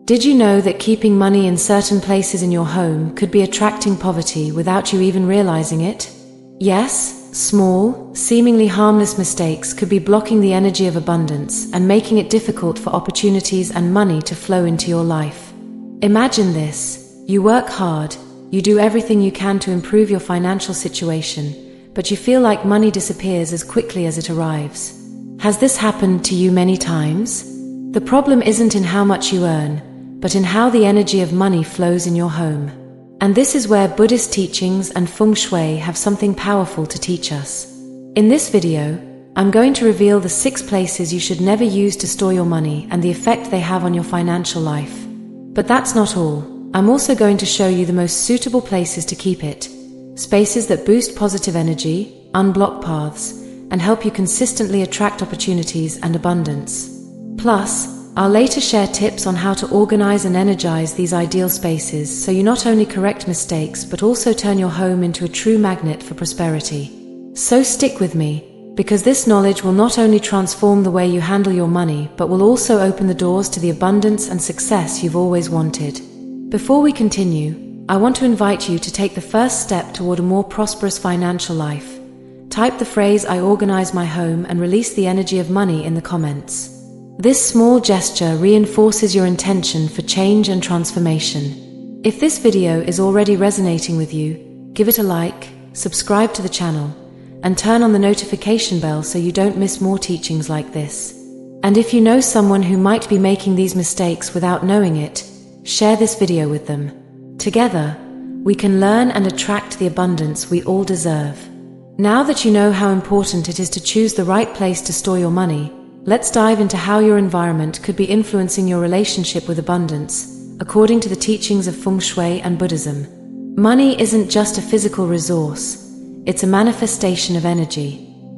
Did you know that keeping money in certain places in your home could be attracting poverty without you even realizing it? Yes, small, seemingly harmless mistakes could be blocking the energy of abundance and making it difficult for opportunities and money to flow into your life. Imagine this: you work hard, you do everything you can to improve your financial situation, but you feel like money disappears as quickly as it arrives. Has this happened to you many times? The problem isn't in how much you earn, but in how the energy of money flows in your home. And this is where Buddhist teachings and feng shui have something powerful to teach us. In this video, I'm going to reveal the 6 places you should never use to store your money and the effect they have on your financial life. But that's not all. I'm also going to show you the most suitable places to keep it. Spaces that boost positive energy, unblock paths, and help you consistently attract opportunities and abundance. Plus, I'll later share tips on how to organize and energize these ideal spaces so you not only correct mistakes but also turn your home into a true magnet for prosperity. So stick with me, because this knowledge will not only transform the way you handle your money but will also open the doors to the abundance and success you've always wanted. Before we continue, I want to invite you to take the first step toward a more prosperous financial life. Type the phrase "I organize my home" and release the energy of money in the comments. This small gesture reinforces your intention for change and transformation. If this video is already resonating with you, give it a like, subscribe to the channel, and turn on the notification bell so you don't miss more teachings like this. And if you know someone who might be making these mistakes without knowing it, share this video with them. Together, we can learn and attract the abundance we all deserve. Now that you know how important it is to choose the right place to store your money, let's dive into how your environment could be influencing your relationship with abundance, according to the teachings of feng shui and Buddhism. Money isn't just a physical resource, it's a manifestation of energy.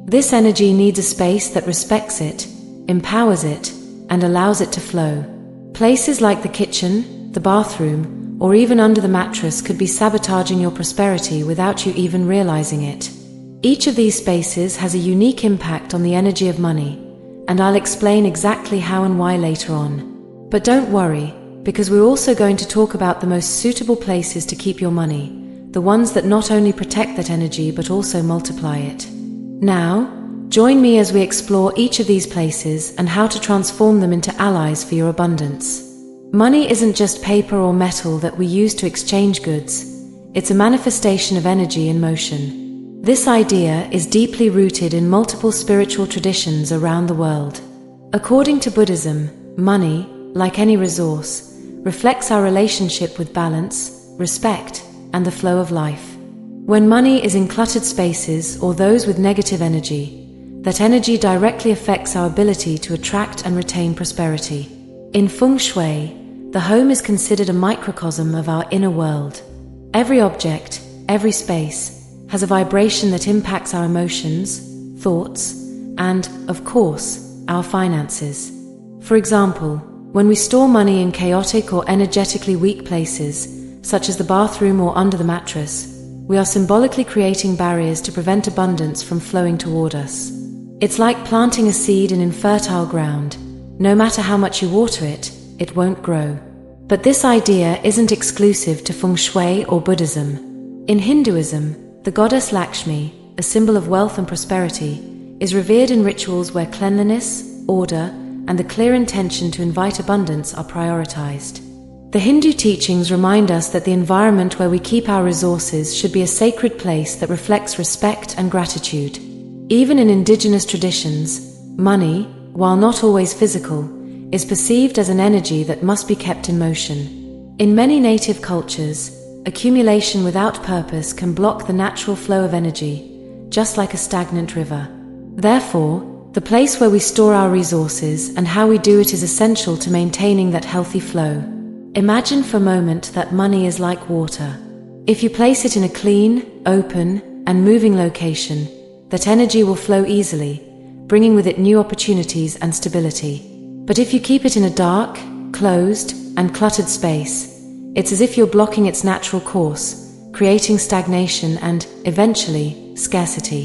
This energy needs a space that respects it, empowers it, and allows it to flow. Places like the kitchen, the bathroom, or even under the mattress could be sabotaging your prosperity without you even realizing it. Each of these spaces has a unique impact on the energy of money, and I'll explain exactly how and why later on. But don't worry, because we're also going to talk about the most suitable places to keep your money, the ones that not only protect that energy but also multiply it. Now, join me as we explore each of these places and how to transform them into allies for your abundance. Money isn't just paper or metal that we use to exchange goods, it's a manifestation of energy in motion. This idea is deeply rooted in multiple spiritual traditions around the world. According to Buddhism, money, like any resource, reflects our relationship with balance, respect, and the flow of life. When money is in cluttered spaces or those with negative energy, that energy directly affects our ability to attract and retain prosperity. In feng shui, the home is considered a microcosm of our inner world. Every object, every space, has a vibration that impacts our emotions, thoughts, and, of course, our finances. For example, when we store money in chaotic or energetically weak places, such as the bathroom or under the mattress, we are symbolically creating barriers to prevent abundance from flowing toward us. It's like planting a seed in infertile ground. No matter how much you water it, it won't grow. But this idea isn't exclusive to feng shui or Buddhism. In Hinduism, the goddess Lakshmi, a symbol of wealth and prosperity, is revered in rituals where cleanliness, order, and the clear intention to invite abundance are prioritized. The Hindu teachings remind us that the environment where we keep our resources should be a sacred place that reflects respect and gratitude. Even in indigenous traditions, money, while not always physical, is perceived as an energy that must be kept in motion. In many native cultures, accumulation without purpose can block the natural flow of energy, just like a stagnant river. Therefore, the place where we store our resources and how we do it is essential to maintaining that healthy flow. Imagine for a moment that money is like water. If you place it in a clean, open, and moving location, that energy will flow easily, bringing with it new opportunities and stability. But if you keep it in a dark, closed, and cluttered space, it's as if you're blocking its natural course, creating stagnation and, eventually, scarcity.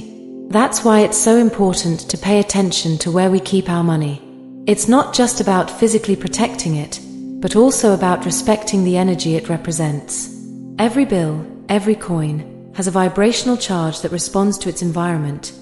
That's why it's so important to pay attention to where we keep our money. It's not just about physically protecting it, but also about respecting the energy it represents. Every bill, every coin, has a vibrational charge that responds to its environment,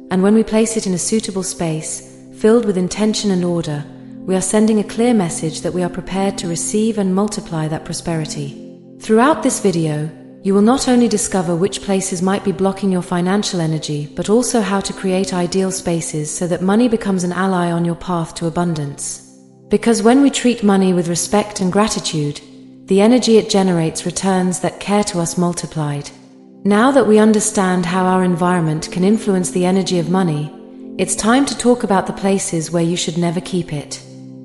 and when we place it in a suitable space, filled with intention and order, we are sending a clear message that we are prepared to receive and multiply that prosperity. Throughout this video, you will not only discover which places might be blocking your financial energy, but also how to create ideal spaces so that money becomes an ally on your path to abundance. Because when we treat money with respect and gratitude, the energy it generates returns that care to us multiplied. Now that we understand how our environment can influence the energy of money, it's time to talk about the places where you should never keep it.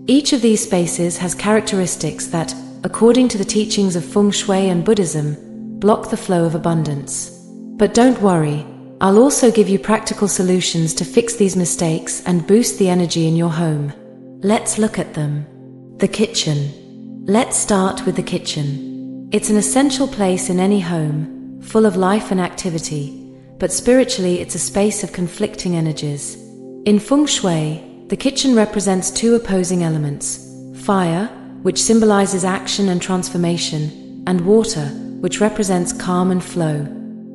Each of these spaces has characteristics that, according to the teachings of Feng Shui and Buddhism, block the flow of abundance. But don't worry, I'll also give you practical solutions to fix these mistakes and boost the energy in your home. Let's look at them. The kitchen. Let's start with the kitchen. It's an essential place in any home, full of life and activity, but spiritually it's a space of conflicting energies. In Feng Shui, the kitchen represents two opposing elements: fire, which symbolizes action and transformation, and water, which represents calm and flow.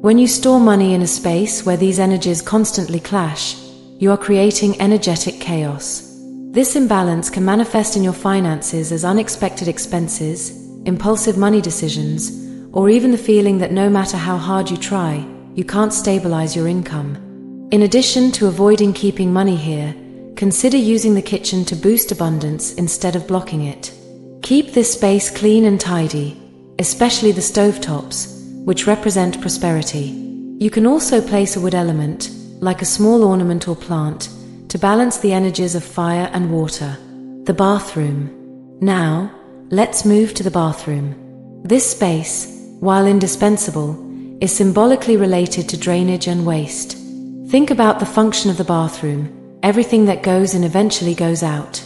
When you store money in a space where these energies constantly clash, you are creating energetic chaos. This imbalance can manifest in your finances as unexpected expenses, impulsive money decisions, or even the feeling that no matter how hard you try, you can't stabilize your income. In addition to avoiding keeping money here, consider using the kitchen to boost abundance instead of blocking it. Keep this space clean and tidy, especially the stovetops, which represent prosperity. You can also place a wood element, like a small ornament or plant, to balance the energies of fire and water. The bathroom. Now, let's move to the bathroom. This space, while indispensable, is symbolically related to drainage and waste. Think about the function of the bathroom. Everything that goes in eventually goes out.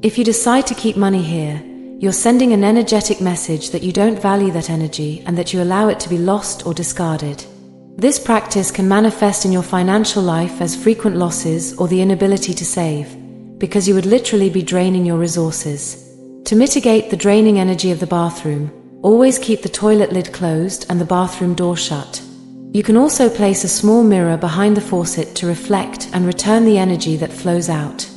If you decide to keep money here, you're sending an energetic message that you don't value that energy and that you allow it to be lost or discarded. This practice can manifest in your financial life as frequent losses or the inability to save, because you would literally be draining your resources. To mitigate the draining energy of the bathroom, always keep the toilet lid closed and the bathroom door shut. You can also place a small mirror behind the faucet to reflect and return the energy that flows out.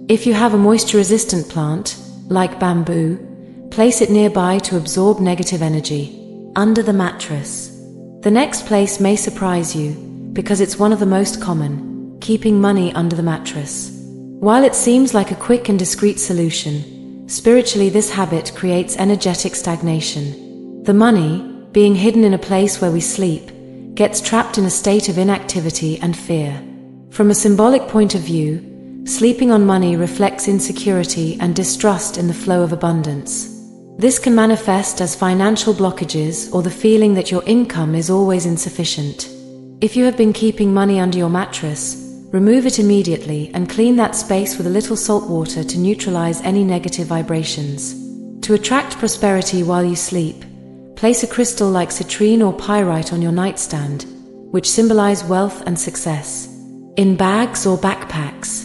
If you have a moisture-resistant plant, like bamboo, place it nearby to absorb negative energy. Under the mattress. The next place may surprise you, because it's one of the most common: keeping money under the mattress. While it seems like a quick and discreet solution, spiritually this habit creates energetic stagnation. The money, being hidden in a place where we sleep, gets trapped in a state of inactivity and fear. From a symbolic point of view, sleeping on money reflects insecurity and distrust in the flow of abundance. This can manifest as financial blockages or the feeling that your income is always insufficient. If you have been keeping money under your mattress, remove it immediately and clean that space with a little salt water to neutralize any negative vibrations. To attract prosperity while you sleep, place a crystal like citrine or pyrite on your nightstand, which symbolize wealth and success. In bags or backpacks.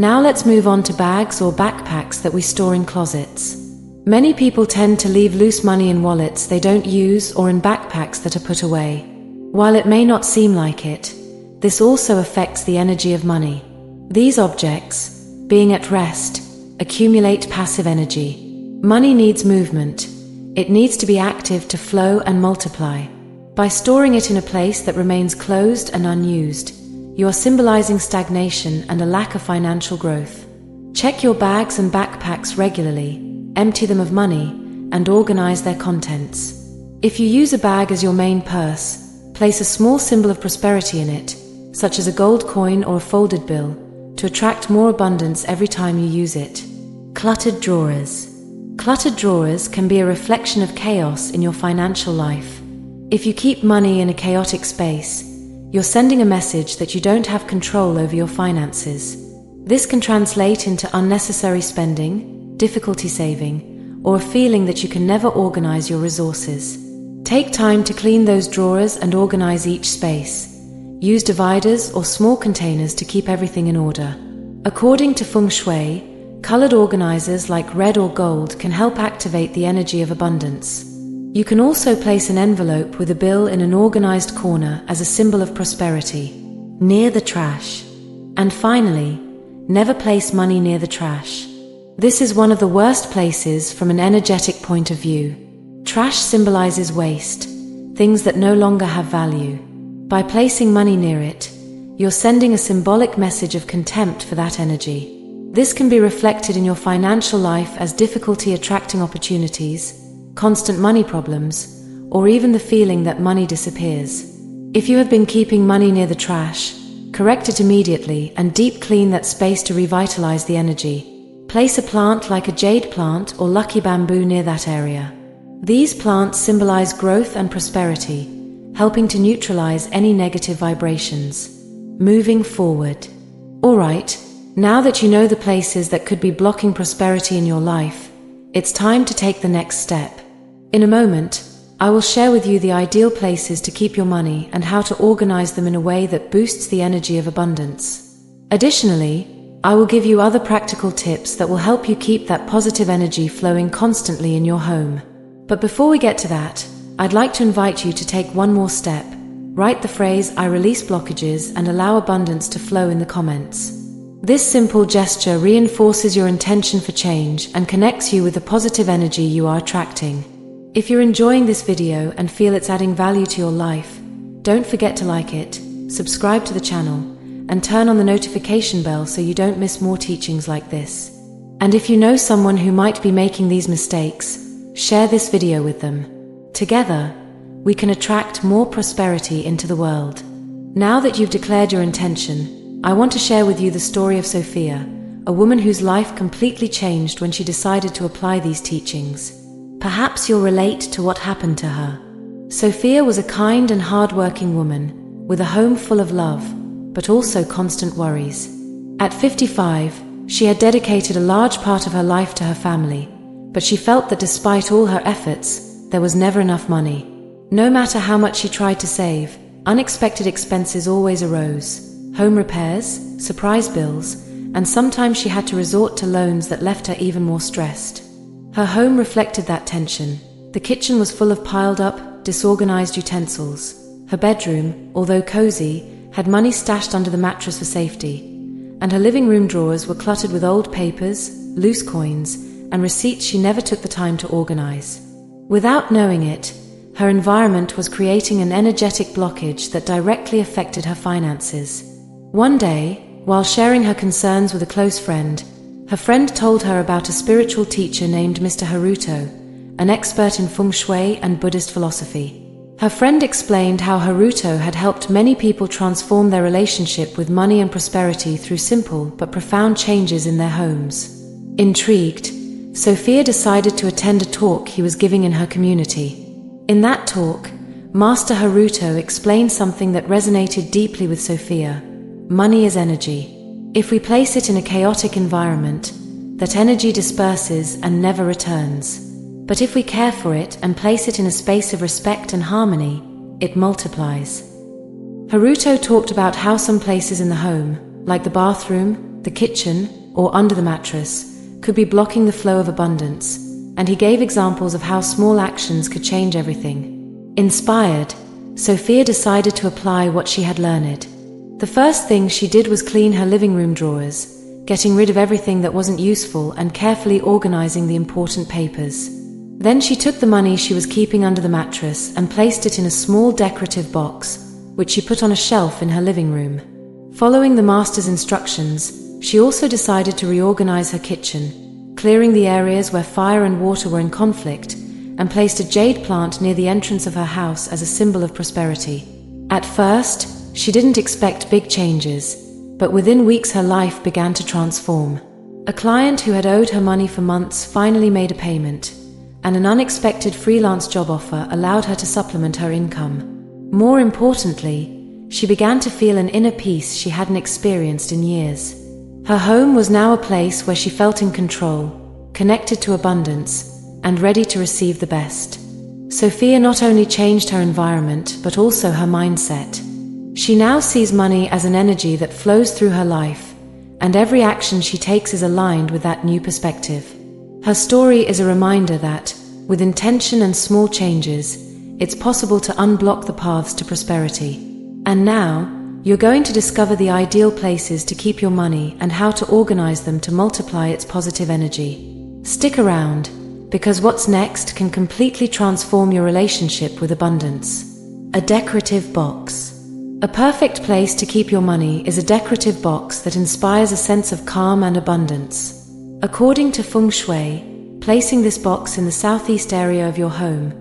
Now let's move on to bags or backpacks that we store in closets. Many people tend to leave loose money in wallets they don't use or in backpacks that are put away. While it may not seem like it, this also affects the energy of money. These objects, being at rest, accumulate passive energy. Money needs movement. It needs to be active to flow and multiply. By storing it in a place that remains closed and unused, you are symbolizing stagnation and a lack of financial growth. Check your bags and backpacks regularly. Empty them of money, and organize their contents. If you use a bag as your main purse, place a small symbol of prosperity in it, such as a gold coin or a folded bill, to attract more abundance every time you use it. Cluttered drawers. Cluttered drawers can be a reflection of chaos in your financial life. If you keep money in a chaotic space, you're sending a message that you don't have control over your finances. This can translate into unnecessary spending, difficulty saving, or a feeling that you can never organize your resources. Take time to clean those drawers and organize each space. Use dividers or small containers to keep everything in order. According to Feng Shui, Colored organizers like red or gold can help activate the energy of abundance. You can also place an envelope with a bill in an organized corner as a symbol of prosperity, near the trash. And finally, never place money near the trash. This is one of the worst places from an energetic point of view. Trash symbolizes waste, things that no longer have value. By placing money near it, you're sending a symbolic message of contempt for that energy. This can be reflected in your financial life as difficulty attracting opportunities, constant money problems, or even the feeling that money disappears. If you have been keeping money near the trash, correct it immediately and deep clean that space to revitalize the energy. Place a plant like a jade plant or lucky bamboo near that area. These plants symbolize growth and prosperity, helping to neutralize any negative vibrations. Moving forward. Alright, now that you know the places that could be blocking prosperity in your life, it's time to take the next step. In a moment, I will share with you the ideal places to keep your money and how to organize them in a way that boosts the energy of abundance. Additionally, I will give you other practical tips that will help you keep that positive energy flowing constantly in your home. But before we get to that, I'd like to invite you to take one more step. Write the phrase, "I release blockages and allow abundance to flow" in the comments. This simple gesture reinforces your intention for change and connects you with the positive energy you are attracting. If you're enjoying this video and feel it's adding value to your life, don't forget to like it, subscribe to the channel, and turn on the notification bell so you don't miss more teachings like this. And if you know someone who might be making these mistakes, share this video with them. Together, we can attract more prosperity into the world. Now that you've declared your intention, I want to share with you the story of Sophia, a woman whose life completely changed when she decided to apply these teachings. Perhaps you'll relate to what happened to her. Sophia was a kind and hard-working woman, with a home full of love, but also constant worries. At 55, she had dedicated a large part of her life to her family, but she felt that despite all her efforts, there was never enough money. No matter how much she tried to save, unexpected expenses always arose. Home repairs, surprise bills, and sometimes she had to resort to loans that left her even more stressed. Her home reflected that tension. The kitchen was full of piled-up, disorganized utensils. Her bedroom, although cozy, had money stashed under the mattress for safety. And her living room drawers were cluttered with old papers, loose coins, and receipts she never took the time to organize. Without knowing it, her environment was creating an energetic blockage that directly affected her finances. One day, while sharing her concerns with a close friend, her friend told her about a spiritual teacher named Mr. Haruto, an expert in feng shui and Buddhist philosophy. Her friend explained how Haruto had helped many people transform their relationship with money and prosperity through simple but profound changes in their homes. Intrigued, Sophia decided to attend a talk he was giving in her community. In that talk, Master Haruto explained something that resonated deeply with Sophia. Money is energy. If we place it in a chaotic environment, that energy disperses and never returns. But if we care for it and place it in a space of respect and harmony, it multiplies. Haruto talked about how some places in the home, like the bathroom, the kitchen, or under the mattress, could be blocking the flow of abundance, and he gave examples of how small actions could change everything. Inspired, Sophia decided to apply what she had learned. The first thing she did was clean her living room drawers, getting rid of everything that wasn't useful and carefully organizing the important papers. Then she took the money she was keeping under the mattress and placed it in a small decorative box, which she put on a shelf in her living room. Following the master's instructions, she also decided to reorganize her kitchen, clearing the areas where fire and water were in conflict, and placed a jade plant near the entrance of her house as a symbol of prosperity. At first, she didn't expect big changes, but within weeks her life began to transform. A client who had owed her money for months finally made a payment, and an unexpected freelance job offer allowed her to supplement her income. More importantly, she began to feel an inner peace she hadn't experienced in years. Her home was now a place where she felt in control, connected to abundance, and ready to receive the best. Sophia not only changed her environment, but also her mindset. She now sees money as an energy that flows through her life, and every action she takes is aligned with that new perspective. Her story is a reminder that, with intention and small changes, it's possible to unblock the paths to prosperity. And now, you're going to discover the ideal places to keep your money and how to organize them to multiply its positive energy. Stick around, because what's next can completely transform your relationship with abundance. A decorative box. A perfect place to keep your money is a decorative box that inspires a sense of calm and abundance. According to Feng Shui, placing this box in the southeast area of your home,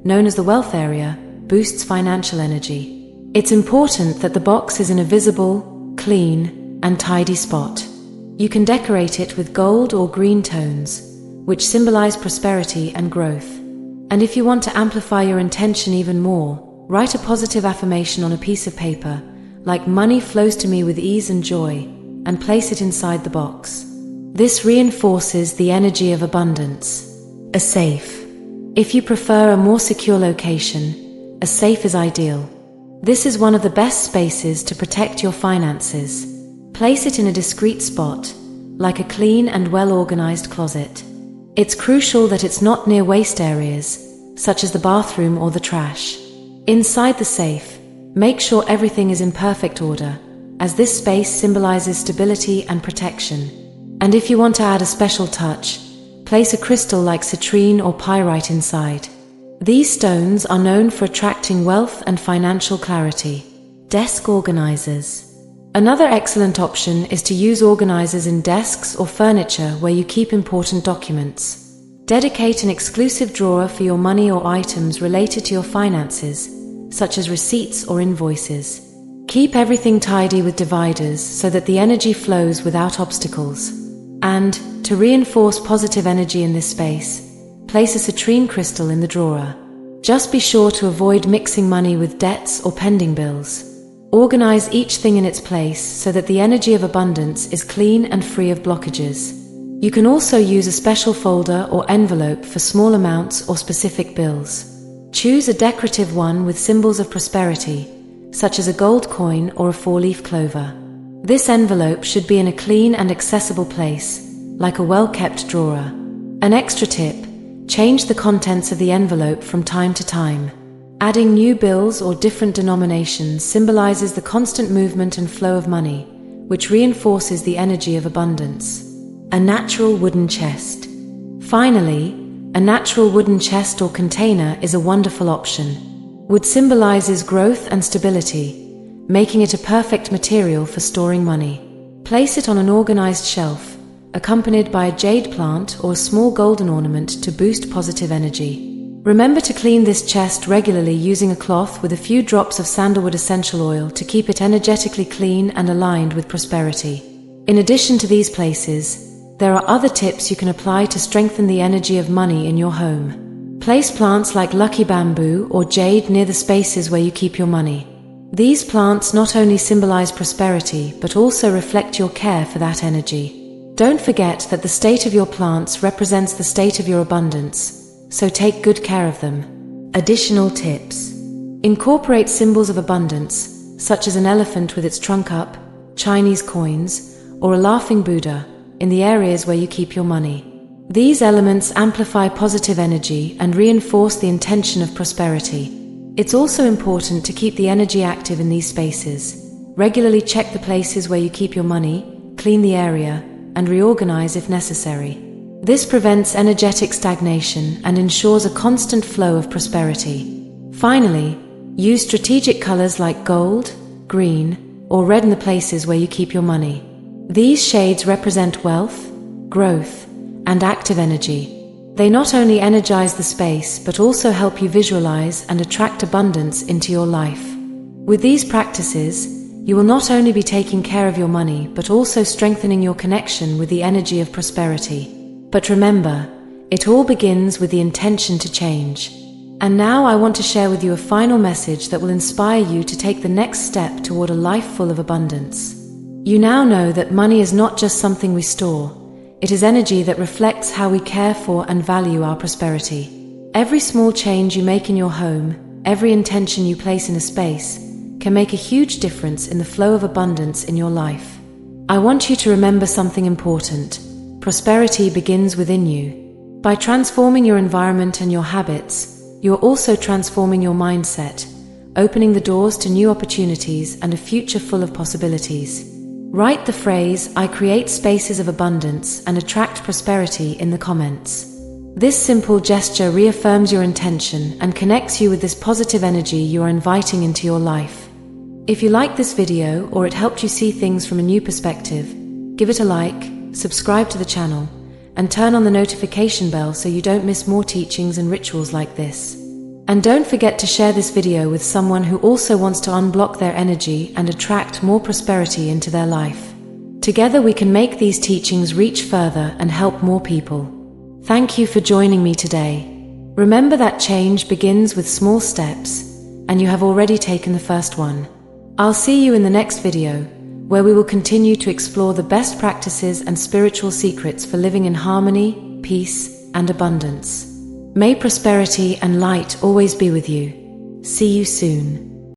known as the wealth area, boosts financial energy. It's important that the box is in a visible, clean, and tidy spot. You can decorate it with gold or green tones, which symbolize prosperity and growth. And if you want to amplify your intention even more, write a positive affirmation on a piece of paper, like "Money flows to me with ease and joy," and place it inside the box. This reinforces the energy of abundance. A safe. If you prefer a more secure location, a safe is ideal. This is one of the best spaces to protect your finances. Place it in a discreet spot, like a clean and well-organized closet. It's crucial that it's not near waste areas, such as the bathroom or the trash. Inside the safe, make sure everything is in perfect order, as this space symbolizes stability and protection. And if you want to add a special touch, place a crystal like citrine or pyrite inside. These stones are known for attracting wealth and financial clarity. Desk organizers. Another excellent option is to use organizers in desks or furniture where you keep important documents. Dedicate an exclusive drawer for your money or items related to your finances, such as receipts or invoices. Keep everything tidy with dividers so that the energy flows without obstacles. And, to reinforce positive energy in this space, place a citrine crystal in the drawer. Just be sure to avoid mixing money with debts or pending bills. Organize each thing in its place so that the energy of abundance is clean and free of blockages. You can also use a special folder or envelope for small amounts or specific bills. Choose a decorative one with symbols of prosperity, such as a gold coin or a four-leaf clover. This envelope should be in a clean and accessible place, like a well-kept drawer. An extra tip: change the contents of the envelope from time to time. Adding new bills or different denominations symbolizes the constant movement and flow of money, which reinforces the energy of abundance. A natural wooden chest. Finally, a natural wooden chest or container is a wonderful option. Wood symbolizes growth and stability, making it a perfect material for storing money. Place it on an organized shelf, accompanied by a jade plant or a small golden ornament to boost positive energy. Remember to clean this chest regularly using a cloth with a few drops of sandalwood essential oil to keep it energetically clean and aligned with prosperity. In addition to these places, there are other tips you can apply to strengthen the energy of money in your home. Place plants like lucky bamboo or jade near the spaces where you keep your money. These plants not only symbolize prosperity but also reflect your care for that energy. Don't forget that the state of your plants represents the state of your abundance, so take good care of them. Additional tips. Incorporate symbols of abundance, such as an elephant with its trunk up, Chinese coins, or a laughing Buddha, in the areas where you keep your money. These elements amplify positive energy and reinforce the intention of prosperity. It's also important to keep the energy active in these spaces. Regularly check the places where you keep your money, clean the area, and reorganize if necessary. This prevents energetic stagnation and ensures a constant flow of prosperity. Finally, use strategic colors like gold, green, or red in the places where you keep your money. These shades represent wealth, growth, and active energy. They not only energize the space but also help you visualize and attract abundance into your life. With these practices, you will not only be taking care of your money but also strengthening your connection with the energy of prosperity. But remember, it all begins with the intention to change. And now I want to share with you a final message that will inspire you to take the next step toward a life full of abundance. You now know that money is not just something we store. It is energy that reflects how we care for and value our prosperity. Every small change you make in your home, every intention you place in a space, can make a huge difference in the flow of abundance in your life. I want you to remember something important. Prosperity begins within you. By transforming your environment and your habits, you are also transforming your mindset, opening the doors to new opportunities and a future full of possibilities. Write the phrase, "I create spaces of abundance and attract prosperity," in the comments. This simple gesture reaffirms your intention and connects you with this positive energy you are inviting into your life. If you like this video or it helped you see things from a new perspective, give it a like, subscribe to the channel, and turn on the notification bell so you don't miss more teachings and rituals like this. And don't forget to share this video with someone who also wants to unblock their energy and attract more prosperity into their life. Together we can make these teachings reach further and help more people. Thank you for joining me today. Remember that change begins with small steps, and you have already taken the first one. I'll see you in the next video, where we will continue to explore the best practices and spiritual secrets for living in harmony, peace, and abundance. May prosperity and light always be with you. See you soon.